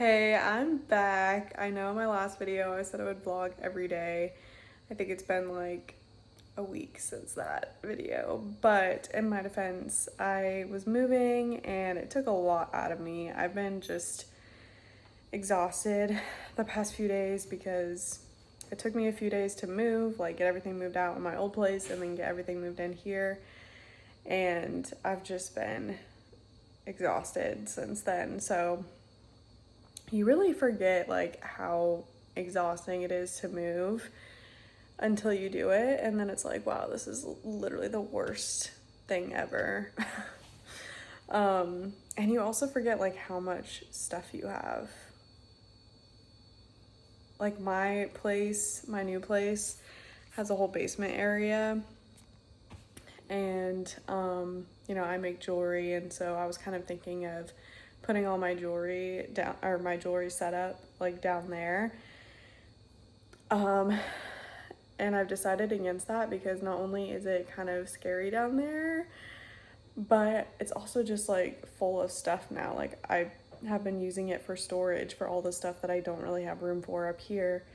Hey, I'm back. I know in my last video I said I would vlog every day. I think it's been like a week since that video, but in my defense, I was moving and it took a lot out of me. I've been just exhausted the past few days because it took me a few days to move, like get everything moved out in my old place and then get everything moved in here. And I've just been exhausted since then. So you really forget like how exhausting it is to move until you do it, and then it's like, wow, this is literally the worst thing ever. And you also forget like how much stuff you have. Like my new place has a whole basement area, and I make jewelry, and so I was kind of thinking of putting all my jewelry down, or my jewelry setup like down there. And I've decided against that because not only is it kind of scary down there, but it's also just like full of stuff now. Like I have been using it for storage for all the stuff that I don't really have room for up here,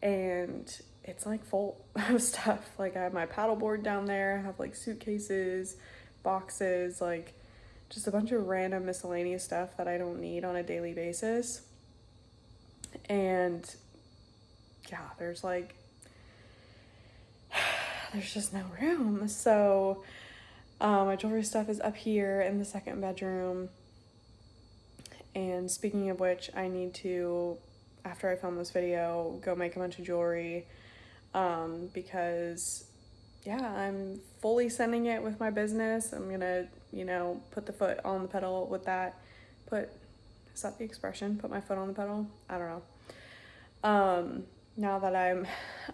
and it's like full of stuff. Like I have my paddleboard down there, I have like suitcases, boxes, like just a bunch of random miscellaneous stuff that I don't need on a daily basis. And yeah, there's just no room. So my jewelry stuff is up here in the second bedroom. And speaking of which, I need to, after I film this video, go make a bunch of jewelry because yeah, I'm fully sending it with my business. I'm gonna, put the foot on the pedal with that. Is that the expression? Put my foot on the pedal? I don't know. Now that I'm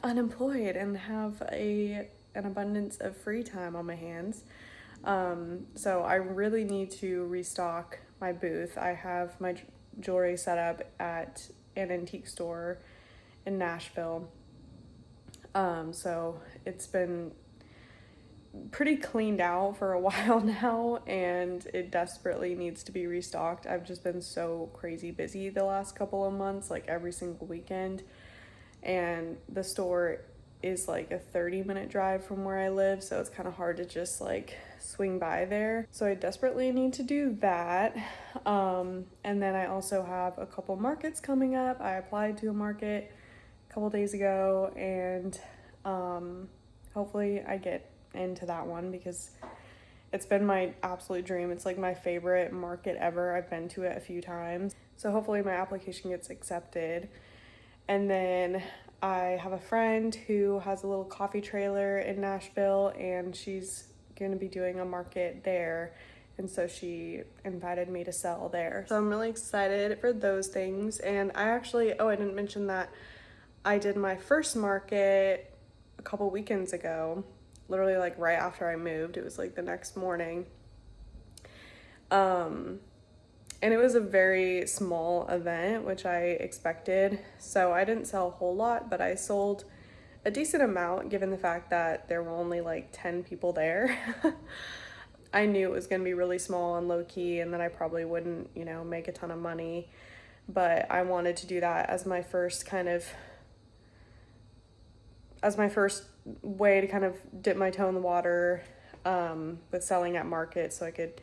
unemployed and have an abundance of free time on my hands. So I really need to restock my booth. I have my jewelry set up at an antique store in Nashville. So it's been pretty cleaned out for a while now, and it desperately needs to be restocked. I've just been so crazy busy the last couple of months, like every single weekend. And the store is like a 30-minute drive from where I live, so it's kind of hard to just like swing by there. So I desperately need to do that. And then I also have a couple markets coming up. I applied to a market a couple days ago, and hopefully I get into that one because it's been my absolute dream. It's like my favorite market ever. I've been to it a few times. So hopefully my application gets accepted. And then I have a friend who has a little coffee trailer in Nashville, and she's gonna be doing a market there. And so she invited me to sell there. So I'm really excited for those things. And I didn't mention that I did my first market a couple weekends ago, literally like right after I moved. It was like the next morning. And it was a very small event, which I expected. So I didn't sell a whole lot, but I sold a decent amount given the fact that there were only like 10 people there. I knew it was going to be really small and low key, and that I probably wouldn't, make a ton of money. But I wanted to do that as my first way to kind of dip my toe in the water with selling at market, so I could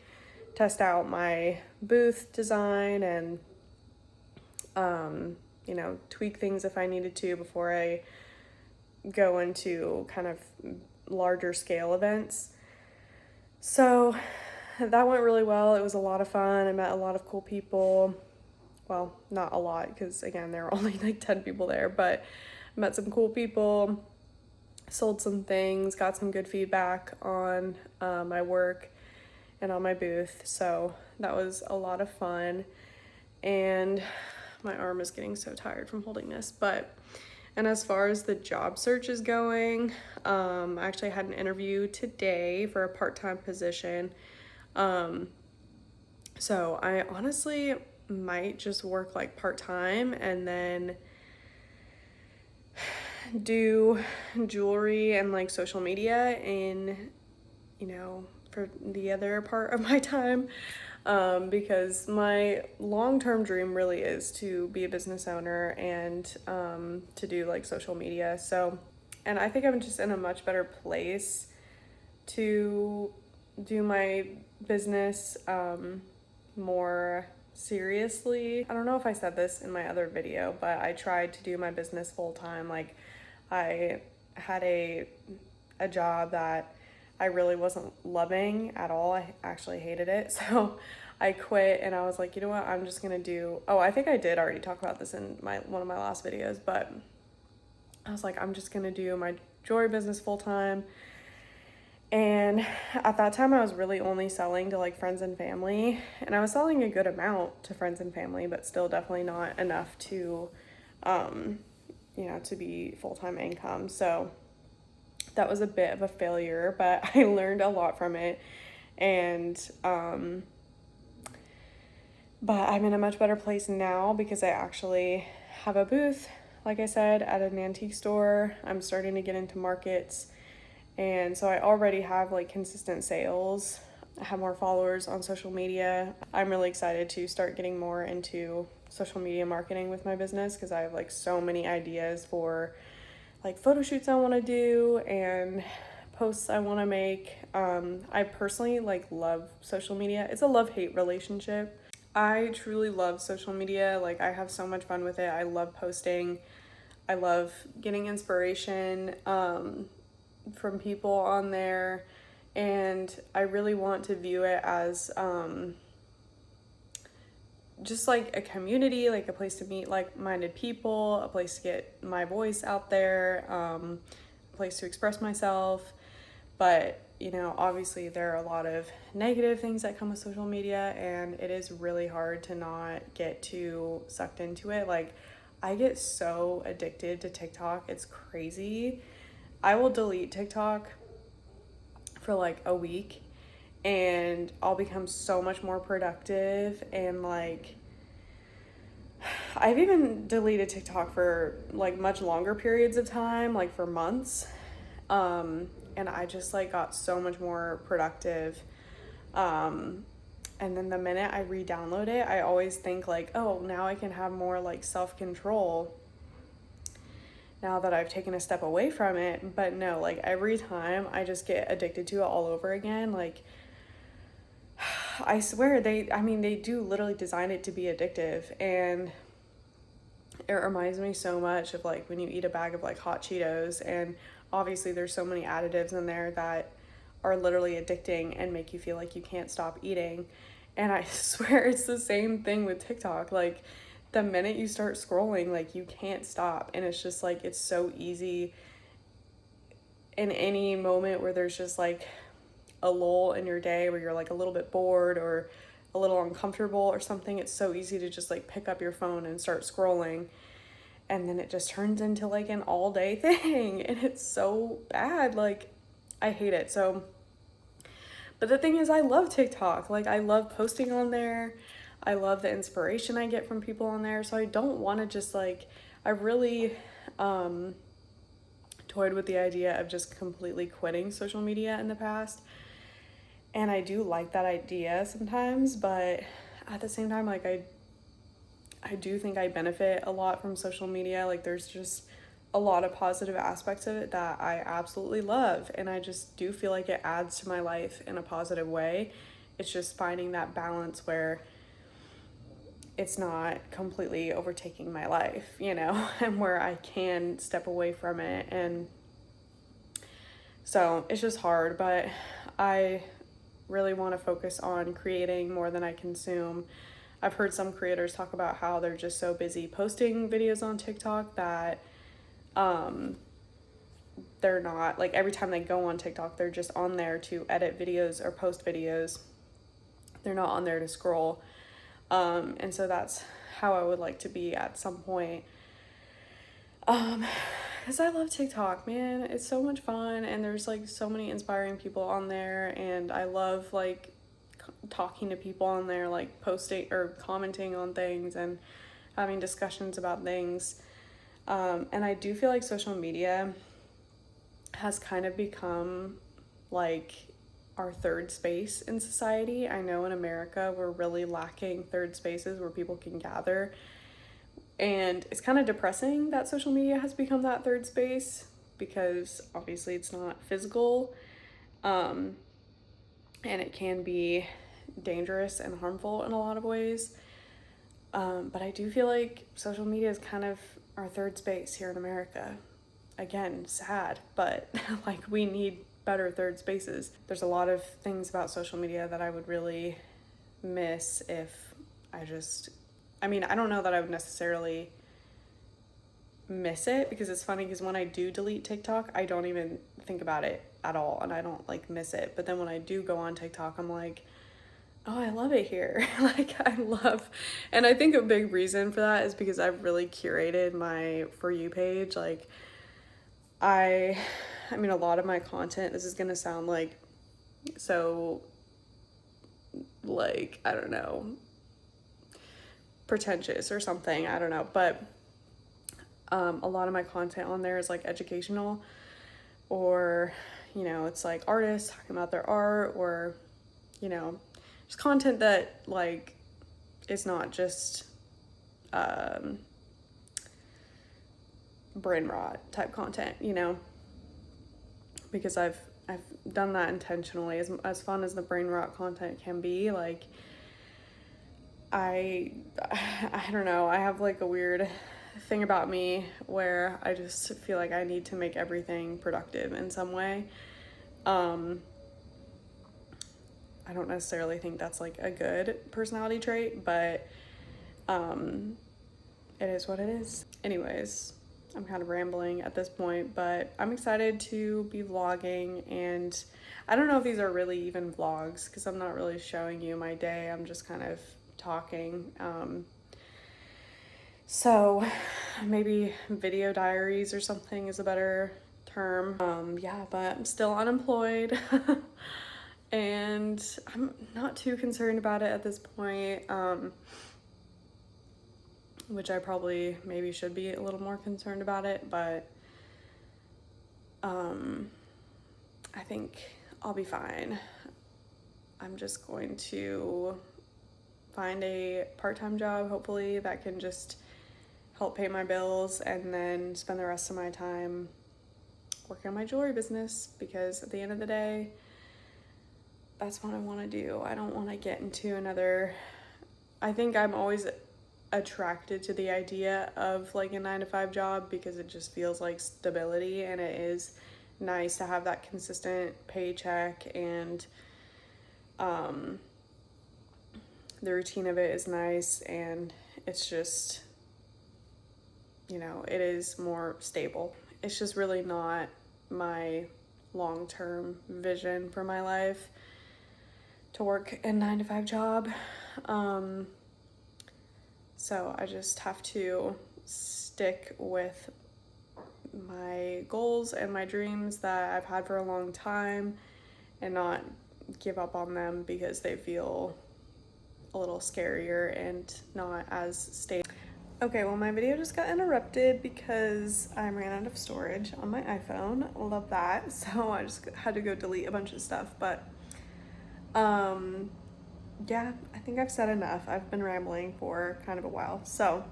test out my booth design and tweak things if I needed to before I go into kind of larger scale events. So that went really well. It was a lot of fun. I met a lot of cool people. Well, not a lot, because again, there were only like 10 people there, but I met some cool people, sold some things, got some good feedback on my work and on my booth. So that was a lot of fun. And my arm is getting so tired from holding this. And as far as the job search is going, I actually had an interview today for a part-time position. So I honestly might just work like part-time and then do jewelry and like social media in, for the other part of my time. because my long-term dream really is to be a business owner and to do like social media. So, and I think I'm just in a much better place to do my business more seriously. I don't know if I said this in my other video, but I tried to do my business full time. Like, I had a job that I really wasn't loving at all. I actually hated it. So I quit and I was like, you know what? I'm just going to do, oh, I think I did already talk about this in one of my last videos, but I was like, I'm just going to do my jewelry business full time. And at that time I was really only selling to like friends and family, and I was selling a good amount to friends and family, but still definitely not enough to, to be full-time income. So that was a bit of a failure, but I learned a lot from it. And, but I'm in a much better place now because I actually have a booth, like I said, at an antique store. I'm starting to get into markets. And so I already have like consistent sales. I have more followers on social media. I'm really excited to start getting more into social media marketing with my business because I have like so many ideas for like photo shoots I want to do and posts I want to make. I personally like love social media. It's a love-hate relationship. I truly love social media. Like, I have so much fun with it. I love posting. I love getting inspiration from people on there, and I really want to view it as just like a community, like a place to meet like-minded people, a place to get my voice out there, a place to express myself. But obviously there are a lot of negative things that come with social media, and it is really hard to not get too sucked into it. Like, I get so addicted to TikTok. It's crazy. I will delete TikTok for like a week and I'll become so much more productive. And like, I've even deleted TikTok for like much longer periods of time, like for months. And I just like got so much more productive. And then the minute I re-download it, I always think like, oh, now I can have more like self-control now that I've taken a step away from it. But no, like every time I just get addicted to it all over again. Like, I swear they do literally design it to be addictive. And it reminds me so much of like when you eat a bag of like hot Cheetos, and obviously there's so many additives in there that are literally addicting and make you feel like you can't stop eating. And I swear it's the same thing with TikTok. Like, the minute you start scrolling, like, you can't stop. And it's just like, it's so easy in any moment where there's just like a lull in your day where you're like a little bit bored or a little uncomfortable or something. It's so easy to just like pick up your phone and start scrolling, and then it just turns into like an all day thing, and it's so bad. Like, I hate it. So, but the thing is, I love TikTok. Like, I love posting on there. I love the inspiration I get from people on there. So I don't want to just like, I really toyed with the idea of just completely quitting social media in the past. And I do like that idea sometimes, but at the same time, like, I do think I benefit a lot from social media. Like, there's just a lot of positive aspects of it that I absolutely love, and I just do feel like it adds to my life in a positive way. It's just finding that balance where it's not completely overtaking my life, and where I can step away from it. And so it's just hard, but I really want to focus on creating more than I consume. I've heard some creators talk about how they're just so busy posting videos on TikTok that they're not, like, every time they go on TikTok, they're just on there to edit videos or post videos. They're not on there to scroll. And so that's how I would like to be at some point. Because I love TikTok, man. It's so much fun, and there's like so many inspiring people on there, and I love like talking to people on there, like posting or commenting on things and having discussions about things. And I do feel like social media has kind of become like our third space in society. I know in America we're really lacking third spaces where people can gather, and it's kind of depressing that social media has become that third space, because obviously it's not physical, and it can be dangerous and harmful in a lot of ways. But I do feel like social media is kind of our third space here in America. Again, sad, but like we need better third spaces. There's a lot of things about social media that I would really miss if I mean, I don't know that I would necessarily miss it, because it's funny, because when I do delete TikTok, I don't even think about it at all, and I don't like miss it. But then when I do go on TikTok, I'm like, oh, I love it here. Like and I think a big reason for that is because I've really curated my For You page. Like I mean, a lot of my content, this is gonna sound like so, like, I don't know, pretentious or something, I don't know, but a lot of my content on there is like educational, or, you know, it's like artists talking about their art, or, you know, just content that like is not just brain rot type content, you know, because I've done that intentionally. As fun as the brain rot content can be, like I don't know, I have like a weird thing about me where I just feel like I need to make everything productive in some way. I don't necessarily think that's like a good personality trait, but it is what it is. Anyways, I'm kind of rambling at this point, but I'm excited to be vlogging, and I don't know if these are really even vlogs because I'm not really showing you my day. I'm just kind of talking. So maybe video diaries or something is a better term. Yeah, but I'm still unemployed and I'm not too concerned about it at this point. Which I probably maybe should be a little more concerned about it, but I think I'll be fine. I'm just going to find a part-time job, hopefully, that can just help pay my bills, and then spend the rest of my time working on my jewelry business, because at the end of the day, that's what I want to do. I don't want to get into another, I think I'm always attracted to the idea of like a 9-to-5 job, because it just feels like stability, and it is nice to have that consistent paycheck, and the routine of it is nice, and it's just, you know, it is more stable. It's just really not my long-term vision for my life to work a 9-to-5 job. So I just have to stick with my goals and my dreams that I've had for a long time, and not give up on them because they feel a little scarier and not as stable. Okay, well, my video just got interrupted because I ran out of storage on my iPhone. Love that. So I just had to go delete a bunch of stuff, but yeah, I think I've said enough. I've been rambling for kind of a while. So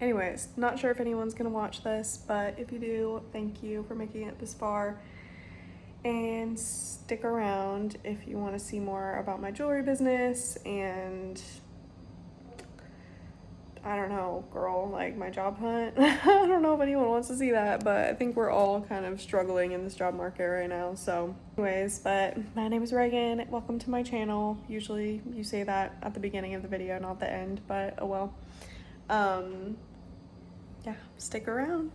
anyways, not sure if anyone's gonna watch this, but if you do, thank you for making it this far. And stick around if you want to see more about my jewelry business, and I don't know, girl, like my job hunt. I don't know if anyone wants to see that, but I think we're all kind of struggling in this job market right now. So anyways, but my name is Reagan. Welcome to my channel. Usually you say that at the beginning of the video, not the end, but oh well. Yeah, stick around.